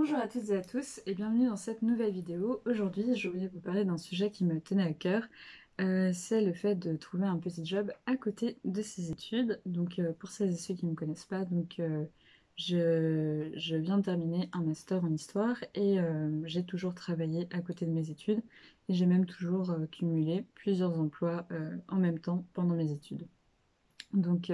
Bonjour à toutes et à tous et bienvenue dans cette nouvelle vidéo. Aujourd'hui, je voulais vous parler d'un sujet qui me tenait à cœur. C'est le fait de trouver un petit job à côté de ses études. Donc pour celles et ceux qui ne me connaissent pas, je viens de terminer un master en histoire et j'ai toujours travaillé à côté de mes études et j'ai même toujours cumulé plusieurs emplois en même temps pendant mes études. Donc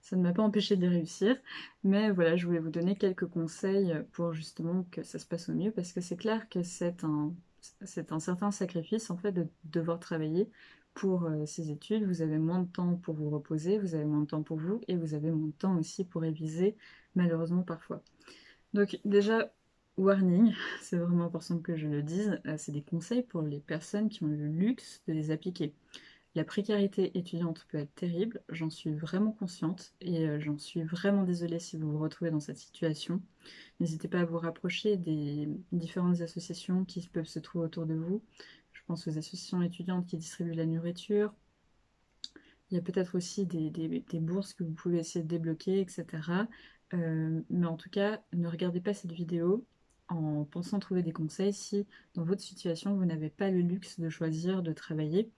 ça ne m'a pas empêché de réussir, mais voilà, je voulais vous donner quelques conseils pour justement que ça se passe au mieux, parce que c'est clair que c'est un certain sacrifice en fait de devoir travailler pour ces études. Vous avez moins de temps pour vous reposer, vous avez moins de temps pour vous, et vous avez moins de temps aussi pour réviser, malheureusement parfois. Donc déjà, warning, c'est vraiment important que je le dise, c'est des conseils pour les personnes qui ont le luxe de les appliquer. La précarité étudiante peut être terrible, j'en suis vraiment consciente et j'en suis vraiment désolée si vous vous retrouvez dans cette situation. N'hésitez pas à vous rapprocher des différentes associations qui peuvent se trouver autour de vous. Je pense aux associations étudiantes qui distribuent la nourriture. Il y a peut-être aussi des bourses que vous pouvez essayer de débloquer, etc. Mais en tout cas, ne regardez pas cette vidéo en pensant trouver des conseils si dans votre situation vous n'avez pas le luxe de choisir de travailler.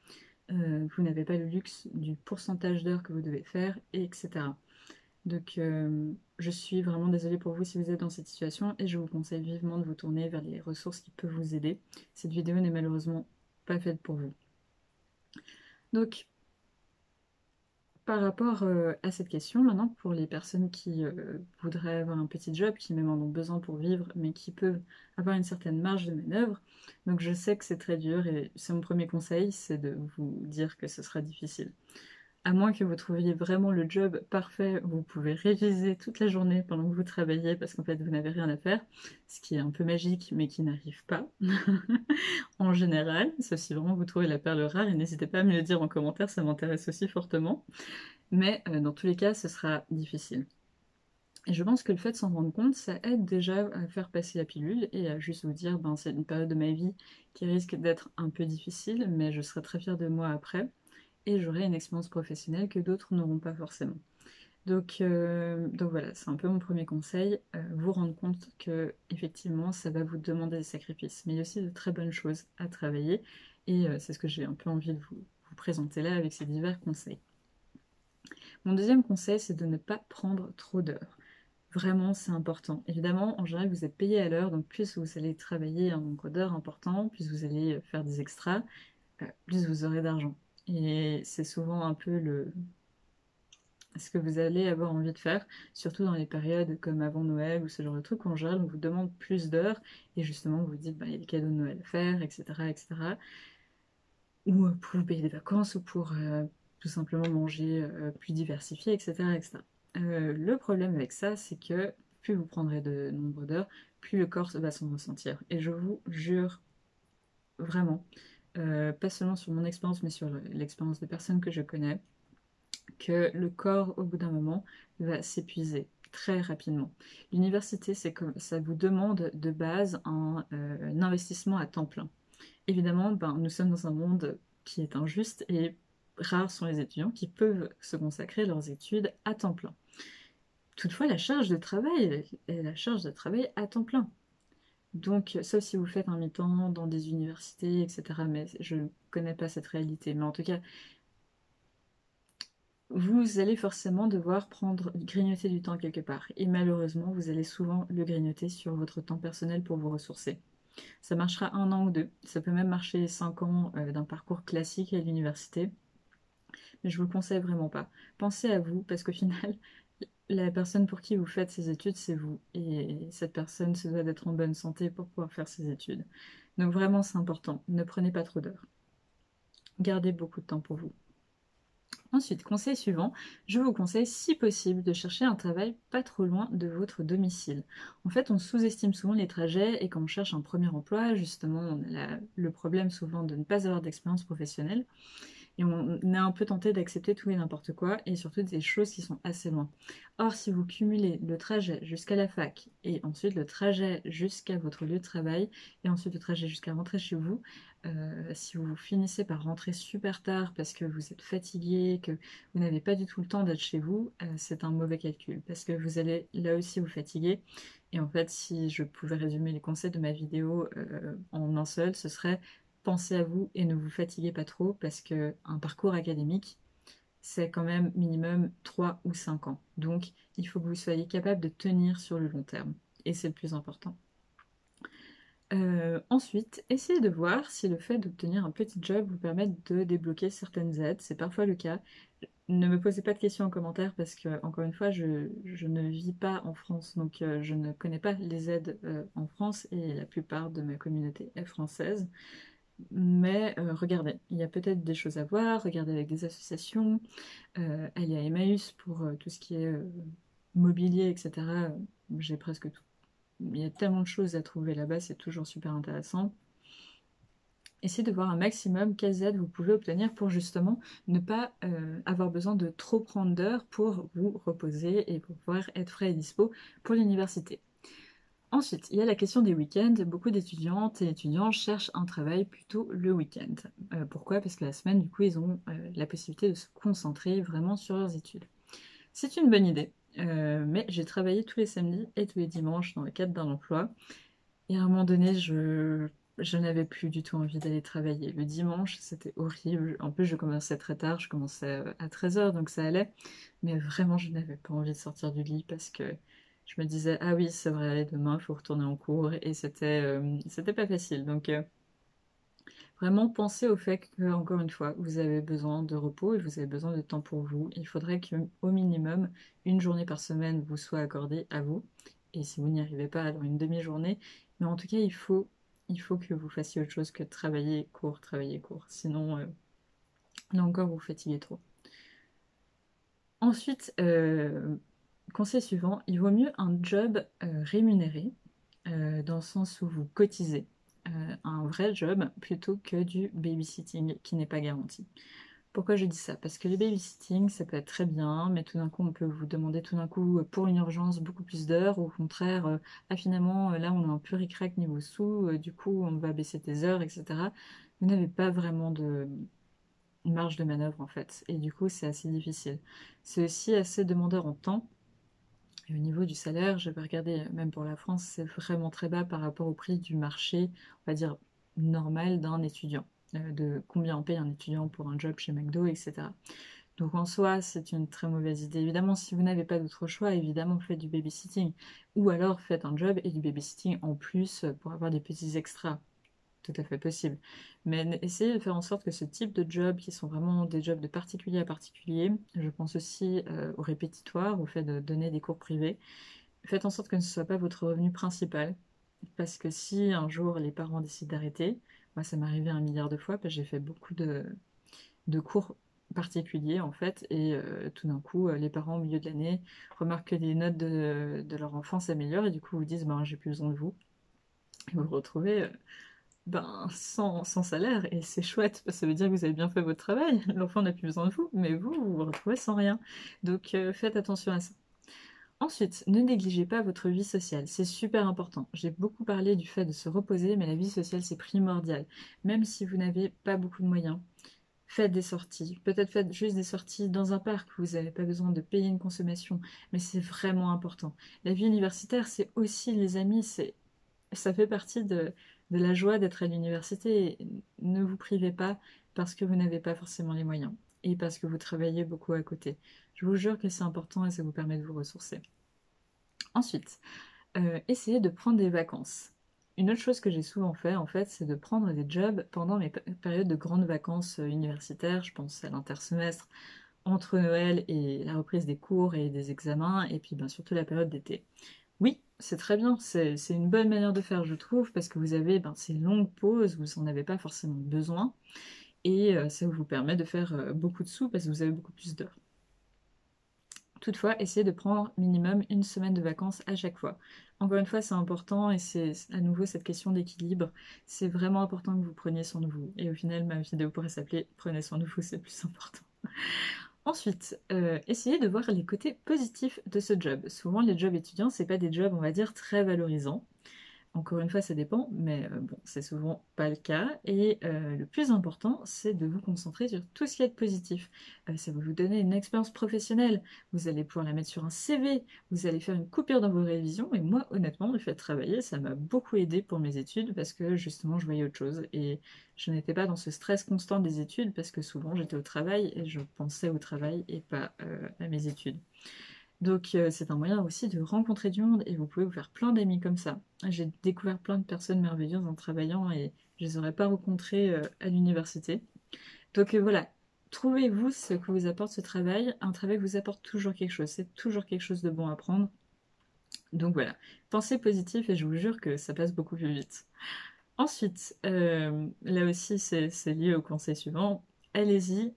Vous n'avez pas le luxe du pourcentage d'heures que vous devez faire, etc. Donc je suis vraiment désolée pour vous si vous êtes dans cette situation et je vous conseille vivement de vous tourner vers les ressources qui peuvent vous aider. Cette vidéo n'est malheureusement pas faite pour vous. Donc par rapport à cette question, maintenant pour les personnes qui voudraient avoir un petit job, qui même en ont besoin pour vivre, mais qui peuvent avoir une certaine marge de manœuvre, donc je sais que c'est très dur et c'est mon premier conseil, c'est de vous dire que ce sera difficile. À moins que vous trouviez vraiment le job parfait où vous pouvez réviser toute la journée pendant que vous travaillez parce qu'en fait vous n'avez rien à faire, ce qui est un peu magique mais qui n'arrive pas en général, sauf si vraiment vous trouvez la perle rare et n'hésitez pas à me le dire en commentaire, ça m'intéresse aussi fortement. Mais dans tous les cas, ce sera difficile. Et je pense que le fait de s'en rendre compte, ça aide déjà à faire passer la pilule et à juste vous dire, ben c'est une période de ma vie qui risque d'être un peu difficile, mais je serai très fière de moi après et j'aurai une expérience professionnelle que d'autres n'auront pas forcément. Donc voilà, c'est un peu mon premier conseil, vous rendre compte que effectivement ça va vous demander des sacrifices, mais il y a aussi de très bonnes choses à travailler et c'est ce que j'ai un peu envie de vous présenter là avec ces divers conseils. Mon deuxième conseil, c'est de ne pas prendre trop d'heures. Vraiment, c'est important. Évidemment, en général, vous êtes payé à l'heure, donc plus vous allez travailler un nombre d'heures important, plus vous allez faire des extras, plus vous aurez d'argent. Et c'est souvent un peu ce que vous allez avoir envie de faire, surtout dans les périodes comme avant Noël ou ce genre de truc, où en général, on vous demande plus d'heures, et justement, vous vous dites, bah, il y a des cadeaux de Noël à faire, etc., etc. Ou pour vous payer des vacances, ou pour tout simplement manger plus diversifié, etc., etc. Le problème avec ça, c'est que plus vous prendrez de nombre d'heures, plus le corps va s'en ressentir. Et je vous jure, vraiment, pas seulement sur mon expérience, mais sur l'expérience des personnes que je connais, que le corps, au bout d'un moment, va s'épuiser très rapidement. L'université, c'est comme ça vous demande de base un investissement à temps plein. Évidemment, ben, nous sommes dans un monde qui est injuste et rares sont les étudiants qui peuvent se consacrer à leurs études à temps plein. Toutefois, la charge de travail est la charge de travail à temps plein. Donc, sauf si vous faites un mi-temps dans des universités, etc. Mais je ne connais pas cette réalité. Mais en tout cas, vous allez forcément devoir grignoter du temps quelque part. Et malheureusement, vous allez souvent le grignoter sur votre temps personnel pour vous ressourcer. Ça marchera 1 an ou 2. Ça peut même marcher 5 ans d'un parcours classique à l'université. Mais je vous le conseille vraiment pas. Pensez à vous, parce qu'au final, la personne pour qui vous faites ces études, c'est vous. Et cette personne se doit d'être en bonne santé pour pouvoir faire ses études. Donc vraiment, c'est important. Ne prenez pas trop d'heures. Gardez beaucoup de temps pour vous. Ensuite, conseil suivant, je vous conseille si possible de chercher un travail pas trop loin de votre domicile. En fait, on sous-estime souvent les trajets et quand on cherche un premier emploi, justement, on a le problème souvent de ne pas avoir d'expérience professionnelle. et on est un peu tenté d'accepter tout et n'importe quoi, et surtout des choses qui sont assez loin. Or, si vous cumulez le trajet jusqu'à la fac, et ensuite le trajet jusqu'à votre lieu de travail, et ensuite le trajet jusqu'à rentrer chez vous, si vous finissez par rentrer super tard parce que vous êtes fatigué, que vous n'avez pas du tout le temps d'être chez vous, c'est un mauvais calcul, parce que vous allez là aussi vous fatiguer. Et en fait, si je pouvais résumer les conseils de ma vidéo en un seul, ce serait: pensez à vous et ne vous fatiguez pas trop, parce qu'un parcours académique, c'est quand même minimum 3 ou 5 ans. Donc, il faut que vous soyez capable de tenir sur le long terme. Et c'est le plus important. Ensuite, essayez de voir si le fait d'obtenir un petit job vous permet de débloquer certaines aides. C'est parfois le cas. Ne me posez pas de questions en commentaire parce que, encore une fois, je ne vis pas en France, donc je ne connais pas les aides en France, et la plupart de ma communauté est française. Mais regardez, il y a peut-être des choses à voir, regardez avec des associations, allez à Emmaüs pour tout ce qui est mobilier, etc. J'ai presque tout. Il y a tellement de choses à trouver là-bas, c'est toujours super intéressant. Essayez de voir un maximum quelles aides vous pouvez obtenir pour justement ne pas avoir besoin de trop prendre d'heures pour vous reposer et pour pouvoir être frais et dispo pour l'université. Ensuite, il y a la question des week-ends. Beaucoup d'étudiantes et étudiants cherchent un travail plutôt le week-end. Pourquoi? Parce que la semaine, du coup, ils ont la possibilité de se concentrer vraiment sur leurs études. C'est une bonne idée, mais j'ai travaillé tous les samedis et tous les dimanches dans le cadre d'un emploi. Et à un moment donné, je n'avais plus du tout envie d'aller travailler. Le dimanche, c'était horrible. En plus, je commençais très tard, je commençais à 13h, donc ça allait. Mais vraiment, je n'avais pas envie de sortir du lit parce que je me disais: ah oui, c'est vrai, demain, il faut retourner en cours. Et c'était pas facile. Donc, vraiment, pensez au fait que, encore une fois, vous avez besoin de repos et vous avez besoin de temps pour vous. Il faudrait qu'au minimum, une journée par semaine vous soit accordée à vous. Et si vous n'y arrivez pas, alors une demi-journée. Mais en tout cas, il faut que vous fassiez autre chose que travailler court, travailler court. Sinon, là encore, vous fatiguez trop. Ensuite, conseil suivant, il vaut mieux un job rémunéré, dans le sens où vous cotisez, un vrai job, plutôt que du babysitting qui n'est pas garanti. Pourquoi je dis ça? Parce que le babysitting, ça peut être très bien, mais tout d'un coup, on peut vous demander tout d'un coup, pour une urgence, beaucoup plus d'heures, ou au contraire, ah finalement, là, on a un peu ric-rac niveau sous, du coup, on va baisser tes heures, etc. Vous n'avez pas vraiment de marge de manœuvre, en fait, et du coup, c'est assez difficile. C'est aussi assez demandeur en temps. Et au niveau du salaire, j'avais regardé, même pour la France, c'est vraiment très bas par rapport au prix du marché, on va dire, normal d'un étudiant, de combien on paye un étudiant pour un job chez McDo, etc. Donc en soi, c'est une très mauvaise idée. Évidemment, si vous n'avez pas d'autre choix, évidemment, faites du babysitting. Ou alors faites un job et du babysitting en plus pour avoir des petits extras. Tout à fait possible. Mais essayez de faire en sorte que ce type de jobs, qui sont vraiment des jobs de particulier à particulier, je pense aussi au répétitoire, au fait de donner des cours privés, faites en sorte que ce ne soit pas votre revenu principal. Parce que si un jour les parents décident d'arrêter, moi ça m'est arrivé 1 milliard de fois, parce que j'ai fait beaucoup de cours particuliers en fait, et tout d'un coup, les parents au milieu de l'année remarquent que les notes de leur enfant s'améliorent, et du coup vous disent: ben, j'ai plus besoin de vous. Et vous vous retrouvez sans salaire, et c'est chouette, parce que ça veut dire que vous avez bien fait votre travail. L'enfant n'a plus besoin de vous, mais vous vous retrouvez sans rien. Donc faites attention à ça. Ensuite, ne négligez pas votre vie sociale, c'est super important. J'ai beaucoup parlé du fait de se reposer, mais la vie sociale, c'est primordial. Même si vous n'avez pas beaucoup de moyens, faites des sorties. Peut-être faites juste des sorties dans un parc, vous n'avez pas besoin de payer une consommation, mais c'est vraiment important. La vie universitaire, c'est aussi les amis, ça fait partie de la joie d'être à l'université. Ne vous privez pas parce que vous n'avez pas forcément les moyens et parce que vous travaillez beaucoup à côté. Je vous jure que c'est important et ça vous permet de vous ressourcer. Ensuite, essayez de prendre des vacances. Une autre chose que j'ai souvent fait, en fait, c'est de prendre des jobs pendant mes périodes de grandes vacances universitaires. Je pense à l'intersemestre, entre Noël et la reprise des cours et des examens, et puis surtout la période d'été. Oui, c'est très bien, c'est une bonne manière de faire, je trouve, parce que vous avez ces longues pauses, vous n'en avez pas forcément besoin, et ça vous permet de faire beaucoup de sous, parce que vous avez beaucoup plus d'heures. Toutefois, essayez de prendre minimum une semaine de vacances à chaque fois. Encore une fois, c'est important et c'est à nouveau cette question d'équilibre. C'est vraiment important que vous preniez soin de vous. Et au final, ma vidéo pourrait s'appeler Prenez soin de vous, c'est plus important. Ensuite, essayez de voir les côtés positifs de ce job. Souvent, les jobs étudiants, c'est pas des jobs, on va dire, très valorisants. Encore une fois, ça dépend, mais bon, c'est souvent pas le cas. Et le plus important, c'est de vous concentrer sur tout ce qui est positif. Ça va vous donner une expérience professionnelle. Vous allez pouvoir la mettre sur un CV. Vous allez faire une coupure dans vos révisions. Et moi, honnêtement, le fait de travailler, ça m'a beaucoup aidé pour mes études parce que justement, je voyais autre chose. Et je n'étais pas dans ce stress constant des études parce que souvent, j'étais au travail et je pensais au travail et pas à mes études. Donc c'est un moyen aussi de rencontrer du monde et vous pouvez vous faire plein d'amis comme ça. J'ai découvert plein de personnes merveilleuses en travaillant et je les aurais pas rencontrées à l'université. Donc voilà, trouvez-vous ce que vous apporte ce travail. Un travail vous apporte toujours quelque chose, c'est toujours quelque chose de bon à prendre. Donc voilà, pensez positif et je vous jure que ça passe beaucoup plus vite. Ensuite, là aussi c'est lié au conseil suivant, allez-y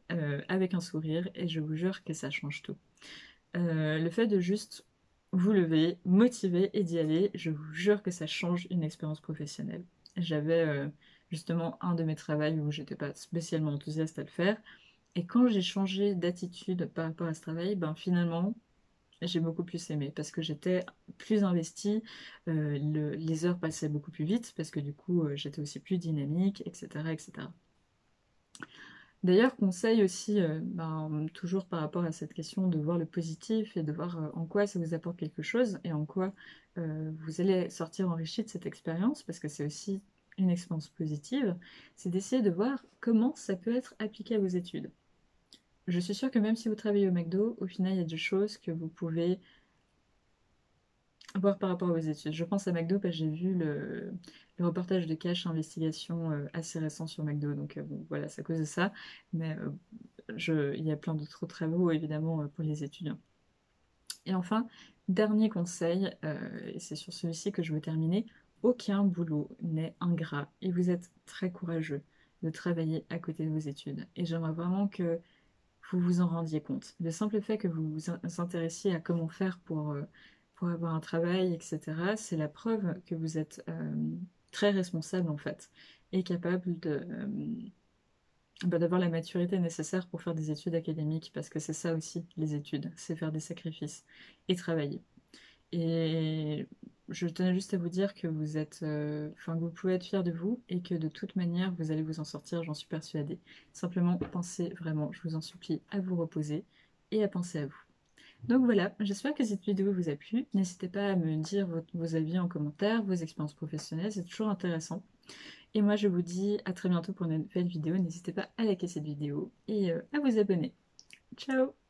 avec un sourire et je vous jure que ça change tout. Le fait de juste vous lever, motiver et d'y aller, je vous jure que ça change une expérience professionnelle. J'avais justement un de mes travails où j'étais pas spécialement enthousiaste à le faire, et quand j'ai changé d'attitude par rapport à ce travail, ben finalement, j'ai beaucoup plus aimé parce que j'étais plus investie, les heures passaient beaucoup plus vite parce que du coup j'étais aussi plus dynamique, etc., etc. D'ailleurs, conseil aussi, toujours par rapport à cette question de voir le positif et de voir en quoi ça vous apporte quelque chose et en quoi vous allez sortir enrichi de cette expérience, parce que c'est aussi une expérience positive, c'est d'essayer de voir comment ça peut être appliqué à vos études. Je suis sûre que même si vous travaillez au McDo, au final, il y a des choses que vous pouvez voir par rapport à vos études. Je pense à McDo parce que j'ai vu le reportage de Cash Investigation assez récent sur McDo, donc bon, voilà, c'est à cause de ça. Mais il y a plein d'autres travaux, évidemment, pour les étudiants. Et enfin, dernier conseil, et c'est sur celui-ci que je veux terminer, aucun boulot n'est ingrat et vous êtes très courageux de travailler à côté de vos études. Et j'aimerais vraiment que vous vous en rendiez compte. Le simple fait que vous vous intéressiez à comment faire pour avoir un travail, etc., c'est la preuve que vous êtes très responsable en fait et capable d'avoir la maturité nécessaire pour faire des études académiques, parce que c'est ça aussi, les études, c'est faire des sacrifices et travailler. Et je tenais juste à vous dire que vous êtes, enfin, que vous pouvez être fiers de vous et que de toute manière, vous allez vous en sortir, j'en suis persuadée. Simplement, pensez vraiment, je vous en supplie, à vous reposer et à penser à vous. Donc voilà, j'espère que cette vidéo vous a plu. N'hésitez pas à me dire vos avis en commentaire, vos expériences professionnelles, c'est toujours intéressant. Et moi, je vous dis à très bientôt pour une nouvelle vidéo. N'hésitez pas à liker cette vidéo et à vous abonner. Ciao!